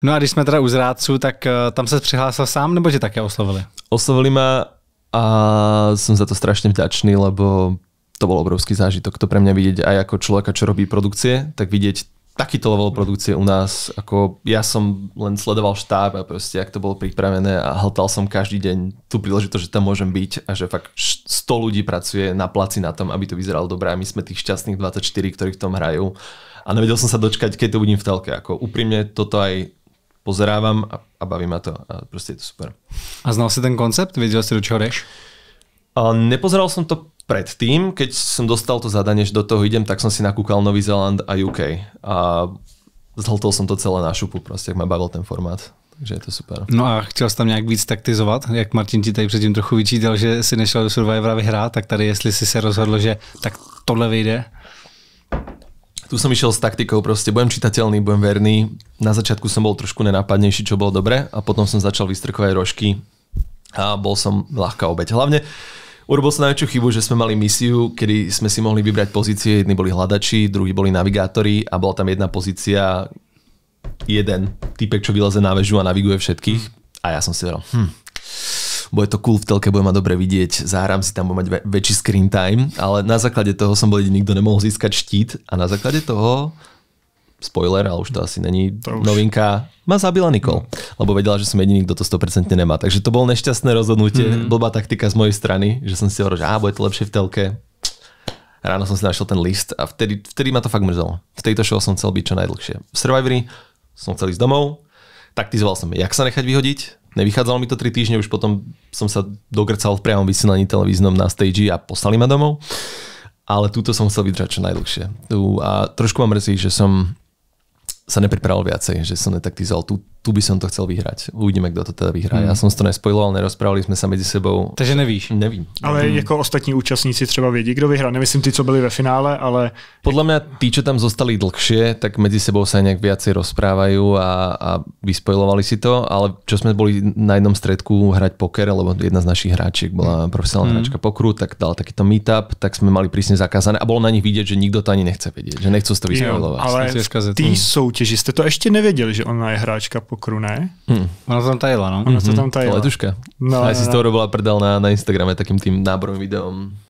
No a když jsme teda u zrádců, tak tam se přihlásil sám, nebo tě také oslovili? Oslovili ma a som za to strašne vďačný, lebo to bol obrovský zážitok. To pre mňa vidieť aj ako človeka, čo robí produkcie, tak vidieť takýto level produkcie u nás, ako ja som len sledoval štáb a proste, jak to bolo pripravené a hltal som každý deň tú príležitosť, že tam môžem byť a že fakt 100 ľudí pracuje na placi na tom, aby to vyzeralo dobre a my sme tých šťastných 24, ktorí v tom hrajú. A nevedel som sa dočkať, keď to budím v telke. Ako úprimne toto aj pozerávam a baví ma to a proste je to super. A znal si ten koncept? Vedel si, do čoho jdeš? Nepozeral som to predtým, keď som dostal to zadanie, že do toho idem, tak som si nakúkal Nový Zéland a UK a zhltol som to celé na šupu, proste, jak ma bavil ten formát. Takže je to super. No a chtěl jsi tam nějak víc taktizovat? Jak Martin ti tady předtím trochu vyčítal, že si nešel do Survivora vyhrát, tak tady jestli si se rozhodl, že tak tohle vyjde? Tu som išiel s taktikou, proste budem čitateľný, budem verný. Na začiatku som bol trošku nenápadnejší, čo bolo dobre a potom som začal vystrkovať rožky a bol som ľahká obeť. Hlavne urobil som najväčšiu chybu, že sme mali misiu, kedy sme si mohli vybrať pozície. Jedni boli hľadači, druhí boli navigátori a bola tam jedna pozícia, jeden typek, čo vyleze na väžu a naviguje všetkých. A ja som si vedel, bude to cool v telke, budem ma dobre vidieť, zahrám si tam, budem mať väčší screen time, ale na základe toho som bol jediný, nikto nemohol získať štít a na základe toho, spoiler, ale už to asi není novinka, ma zabila Nicole, lebo vedela, že som jediný, kto to 100% nemá. Takže to bolo nešťastné rozhodnutie, blbá taktika z mojej strany, že som si hovoril, že bude to lepšie v telke. Ráno som si našiel ten list a vtedy ma to fakt mrzelo. V tejto show som chcel byť čo najdlhšie. V Survivori som chcel ísť domov, taktizoval som, jak sa nechať vyhodiť. Nevychádzalo mi to 3 týždne, už potom som sa dogrcal v priamom vysielaní televíznom na stage a poslali ma domov. Ale túto som chcel vydržať čo najdlhšie. A trošku ma mrzí, že som sa nepripravil viacej, že som netaktizoval. Tu by som to chcel vyhrať. Uvidíme, kto to teda vyhrá. Ja som to nespojiloval, nerozprávali jsme se mezi sebou. Takže nevíš? Nevím. Ale jako ostatní účastníci třeba vědí, kdo vyhrá. Nemyslím ty, co byli ve finále, ale... Podľa mňa tí, čo tam zostali dlhšie, tak medzi sebou sa nejak viacej rozprávajú a vyspojlovali si to, ale čo sme boli na jednom stredku hrať poker, lebo jedna z našich hráčiek bola profesionálna hráčka pokru, tak dal takýto meetup, tak sme mali prísne zakázané a bolo na nich vidieť, že nikto to ani nechce vedieť, že nechcú to vyspojlovať. Ale tí soutěži jste to ještě nevěděli, že ona je hráčka pokru, ne? Ona to tam tajila, no. Ona to tam tajila. Letuška. No, a si z toho robila prdel na Instagrame takým tým náborovým videom.